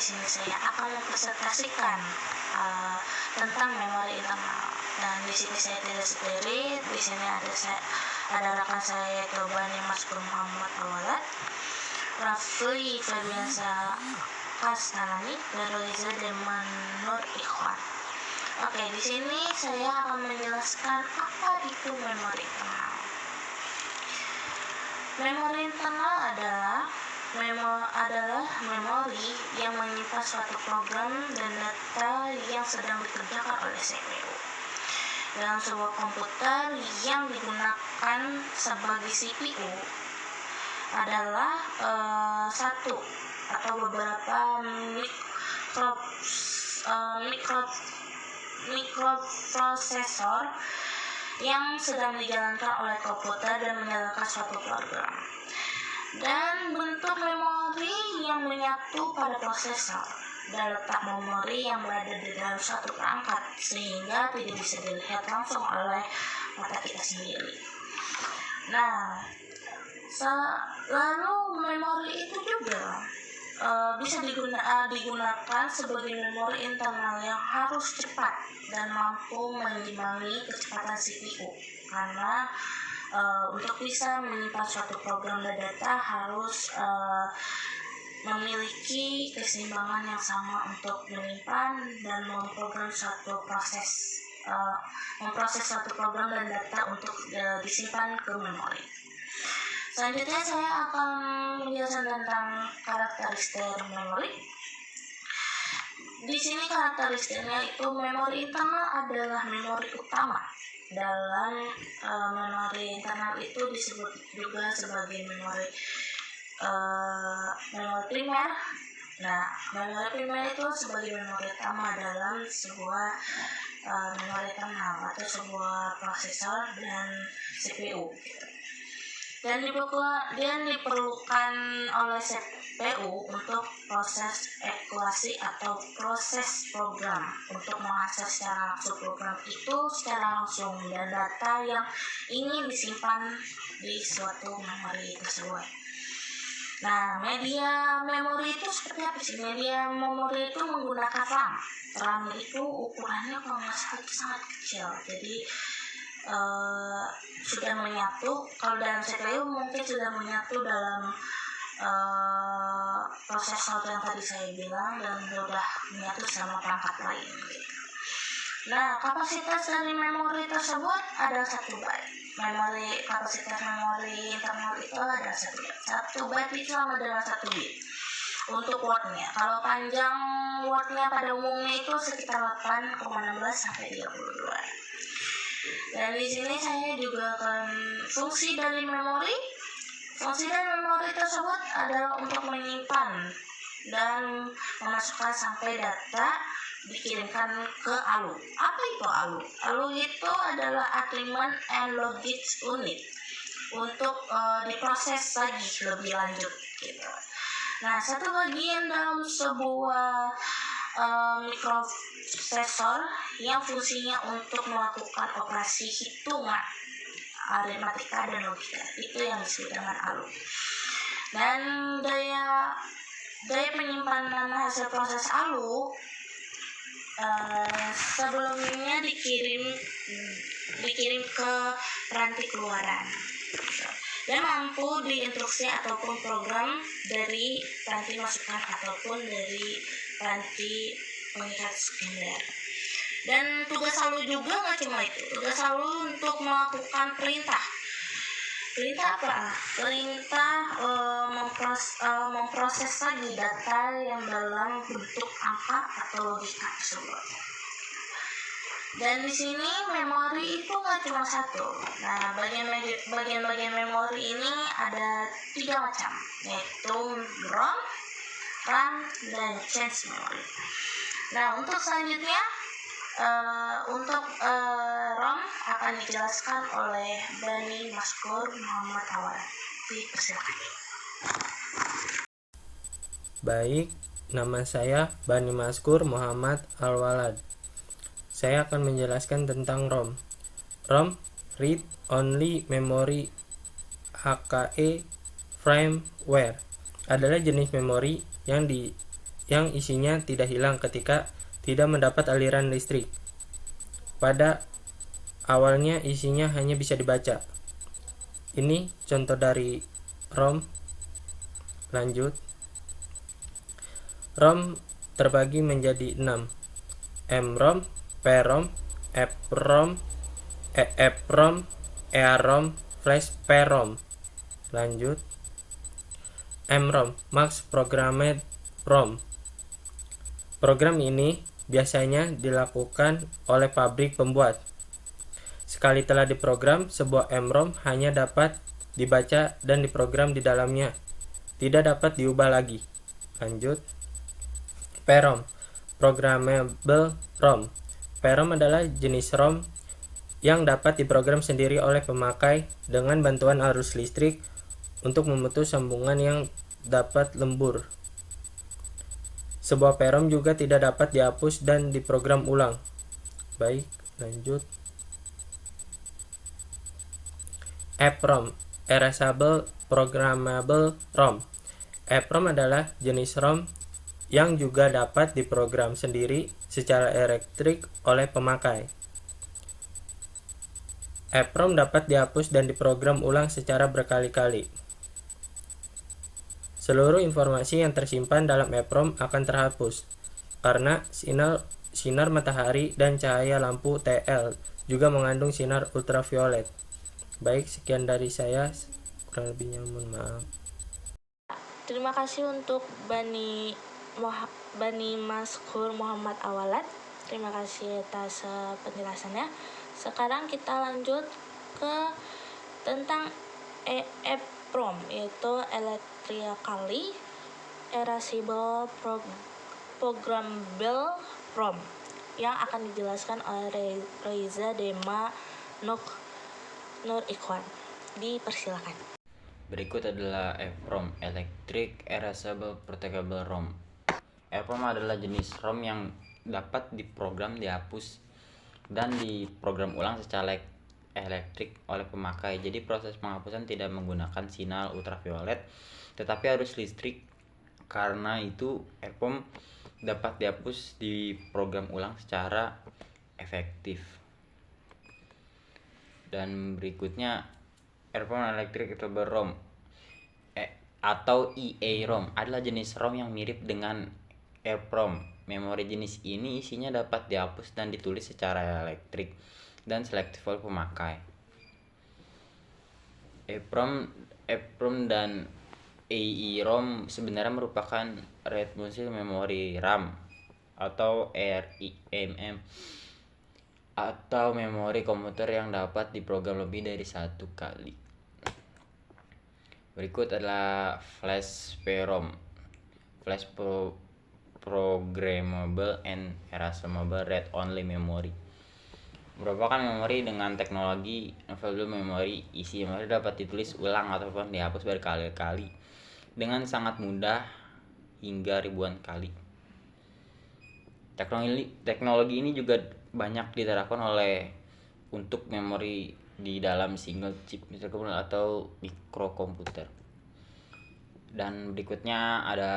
sini saya akan mempresentasikan tentang memori internal. Dan di sini saya tidak sendiri. Di sini ada rekan saya yaitu Bani Maskur Muhammad Awalad, Rafli Fabiansa Kasnalani, dan Reza Deman Nur Ikhwan. Oke, di sini saya akan menjelaskan apa itu memori internal. Memori internal adalah memori yang menyimpan suatu program dan data yang sedang dikerjakan oleh CPU. Dalam sebuah komputer yang digunakan sebagai CPU adalah satu atau beberapa mikroprosesor yang sedang dijalankan oleh komputer dan menjalankan suatu program. Dan bentuk memori yang menyatu pada prosesor dan letak memori yang berada di dalam suatu perangkat sehingga tidak bisa dilihat langsung oleh mata kita sendiri. Nah, lalu memori itu juga bisa digunakan sebagai memori internal yang harus cepat dan mampu mengimbangi kecepatan CPU, karena untuk bisa menyimpan suatu program dan data harus memiliki keseimbangan yang sama untuk menyimpan dan memproses suatu program dan data untuk disimpan ke memori. Selanjutnya saya akan menjelaskan tentang karakteristik memori. Di sini karakteristiknya itu memori internal adalah memori utama. Dalam memori internal itu disebut juga sebagai memori primer. Nah, memori primer itu sebagai memori utama dalam sebuah memori internal atau sebuah prosesor dan CPU. Dan diperlukan oleh CPU untuk proses eksekusi atau proses program untuk mengakses secara langsung program itu secara langsung dan data yang ingin disimpan di suatu memori tersebut. Nah, media memori itu seperti apa sih? Media memori itu menggunakan RAM. RAM itu ukurannya kalau nggak salah sangat kecil, jadi sudah menyatu. Kalau dalam CPU mungkin sudah menyatu dalam prosesor yang tadi saya bilang dan sudah menyatu sama perangkat lain. Nah, kapasitas dari memori tersebut ada 1 byte. Kapasitas memori internal itu ada 1 byte. 1 byte itu sama dengan 1 bit. Untuk wordnya, kalau panjang wordnya pada umumnya itu sekitar 8,16 sampai 32. Dan di sini saya juga akan fungsi dari memori. Fungsi dari memori tersebut adalah untuk menyimpan dan memasukkan sampai data dikirimkan ke ALU. Apa itu ALU? ALU itu adalah Agreement and Logic Unit untuk diproses lagi lebih lanjut gitu. Nah, satu bagian dalam sebuah mikroprosesor yang fungsinya untuk melakukan operasi hitungan, aritmatika dan logika, itu yang disebut dengan ALU. Dan daya penyimpanan hasil proses ALU sebelumnya dikirim ke peranti keluaran dan mampu diinstruksi ataupun program dari peranti masukan ataupun dari peranti pengikat sekunder. Dan tugas ALU juga nggak cuma itu. Tugas ALU untuk melakukan perintah. Perintah apa? Perintah memproses lagi data yang dalam bentuk angka atau logika tersebut. Dan di sini memori itu nggak cuma satu. Nah, bagian-bagian memori ini ada 3 macam, yaitu ROM, RAM, dan change memory. Nah, untuk selanjutnya ROM akan dijelaskan oleh Bani Maskur Muhammad Awalad. Dipersilakan. Baik, nama saya Bani Maskur Muhammad Awalad. Saya akan menjelaskan tentang ROM. ROM, Read Only Memory HKE Firmware, adalah jenis memori yang isinya tidak hilang ketika tidak mendapat aliran listrik. Pada awalnya isinya hanya bisa dibaca. Ini contoh dari ROM. Lanjut. ROM terbagi menjadi 6. MROM, PROM, EPROM, EEPROM, EAROM, Flash PROM. Lanjut. MROM, Max Programmed ROM. Program ini biasanya dilakukan oleh pabrik pembuat. Sekali telah diprogram, sebuah MROM hanya dapat dibaca dan diprogram di dalamnya, tidak dapat diubah lagi. Lanjut. PROM, Programmable ROM. PROM adalah jenis ROM yang dapat diprogram sendiri oleh pemakai dengan bantuan arus listrik untuk memutus sambungan yang dapat lembur. Sebuah PROM juga tidak dapat dihapus dan diprogram ulang. Baik, lanjut. EPROM, Erasable Programmable ROM. EPROM adalah jenis ROM yang juga dapat diprogram sendiri secara elektrik oleh pemakai. EPROM dapat dihapus dan diprogram ulang secara berkali-kali. Seluruh informasi yang tersimpan dalam EPROM akan terhapus karena sinar matahari dan cahaya lampu TL juga mengandung sinar ultraviolet. Baik, sekian dari saya. Kurang lebihnya mohon maaf. Terima kasih untuk Bani Maskur Muhammad Awalad. Terima kasih atas penjelasannya. Sekarang kita lanjut ke tentang EEPROM, yaitu Electrically Erasable Programmable ROM, yang akan dijelaskan oleh Reza Dema Nur Ikhwan. Dipersilakan. Berikut adalah EEPROM, Electric Erasable Programmable ROM. EEPROM adalah jenis ROM yang dapat diprogram, dihapus, dan diprogram ulang secara elektrik oleh pemakai. Jadi proses penghapusan tidak menggunakan sinar ultraviolet, tetapi arus listrik. Karena itu EEPROM dapat dihapus, diprogram ulang secara efektif. Dan berikutnya EEPROM Electric Erasable ROM atau EEROM adalah jenis ROM yang mirip dengan EEPROM. Memori jenis ini isinya dapat dihapus dan ditulis secara elektrik dan selektif oleh pemakai. EEPROM dan EEROM sebenarnya merupakan Responsive Memory RAM atau RMM atau memori komputer yang dapat diprogram lebih dari satu kali. Berikut adalah Flash PROM, Flash Programmable and Erasable Read Only Memory. Merupakan memori dengan teknologi Novel Memory. Isi memori dapat ditulis ulang ataupun dihapus berkali-kali dengan sangat mudah hingga ribuan kali. Teknologi ini juga banyak diterapkan untuk memori di dalam single chip atau mikrokomputer. Dan berikutnya ada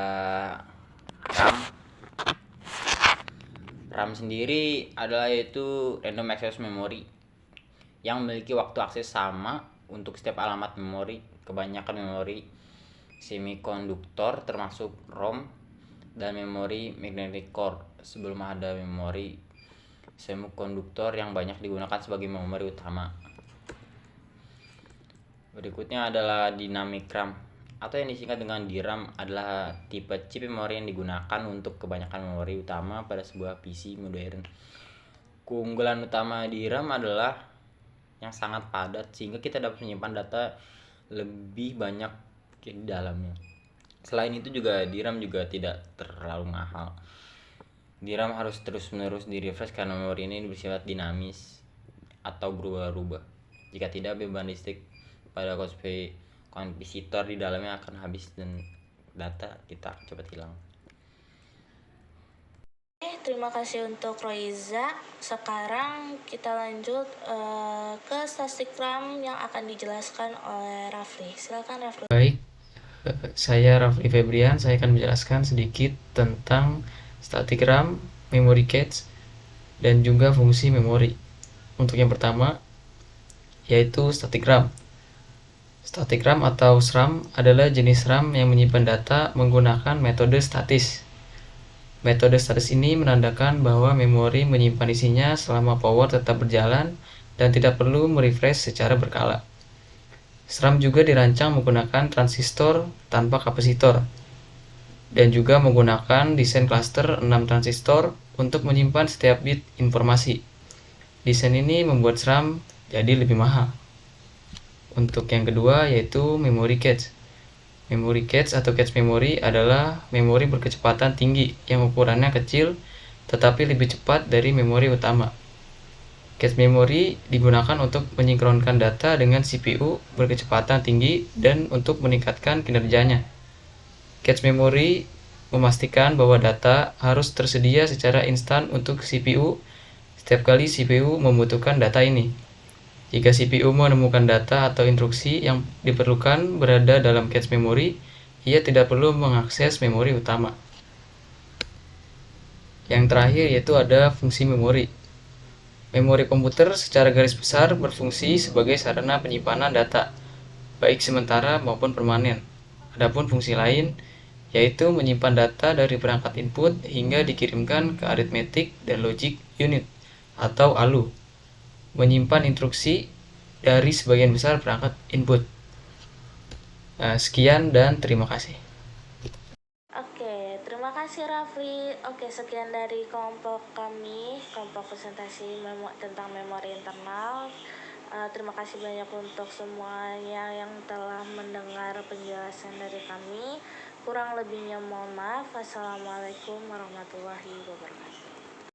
RAM. RAM sendiri adalah yaitu Random Access Memory yang memiliki waktu akses sama untuk setiap alamat memori. Kebanyakan memori semikonduktor termasuk ROM dan memori magnetic core, sebelum ada memori semikonduktor yang banyak digunakan sebagai memori utama. Berikutnya adalah Dynamic RAM atau yang disingkat dengan DRAM, adalah tipe chip memori yang digunakan untuk kebanyakan memori utama pada sebuah PC modern. Keunggulan utama DRAM adalah yang sangat padat sehingga kita dapat menyimpan data lebih banyak di dalamnya. Selain itu juga DRAM juga tidak terlalu mahal. DRAM harus terus-menerus di-refresh karena memori ini bersifat dinamis atau berubah-ubah. Jika tidak, beban listrik pada komputer di dalamnya akan habis dan data kita cepat hilang. Terima kasih untuk Roiza. Sekarang kita lanjut ke statistik RAM yang akan dijelaskan oleh Rafli. Silakan Rafli. Baik, Saya Rafli Febrian, saya akan menjelaskan sedikit tentang static RAM, memory cache, dan juga fungsi memori. Untuk yang pertama, yaitu static RAM. Static RAM atau SRAM adalah jenis RAM yang menyimpan data menggunakan metode statis. Metode statis ini menandakan bahwa memori menyimpan isinya selama power tetap berjalan dan tidak perlu merefresh secara berkala. SRAM juga dirancang menggunakan transistor tanpa kapasitor dan juga menggunakan desain cluster 6 transistor untuk menyimpan setiap bit informasi. Desain ini membuat SRAM jadi lebih mahal. Untuk yang kedua yaitu memory cache. Memory cache atau cache memory adalah memori berkecepatan tinggi yang ukurannya kecil tetapi lebih cepat dari memori utama. Cache memory digunakan untuk menyinkronkan data dengan CPU berkecepatan tinggi dan untuk meningkatkan kinerjanya. Cache memory memastikan bahwa data harus tersedia secara instan untuk CPU setiap kali CPU membutuhkan data ini. Jika CPU menemukan data atau instruksi yang diperlukan berada dalam cache memory, ia tidak perlu mengakses memori utama. Yang terakhir yaitu ada fungsi memori. Memori komputer secara garis besar berfungsi sebagai sarana penyimpanan data, baik sementara maupun permanen. Adapun fungsi lain yaitu menyimpan data dari perangkat input hingga dikirimkan ke arithmetic dan logic unit atau ALU. Menyimpan instruksi dari sebagian besar perangkat input. Sekian dan terima kasih. Oke, terima kasih Rafli. Oke, sekian dari kelompok kami, kelompok presentasi tentang memori internal. Terima kasih banyak untuk semuanya yang telah mendengar penjelasan dari kami. Kurang lebihnya mohon maaf. Wassalamualaikum warahmatullahi wabarakatuh.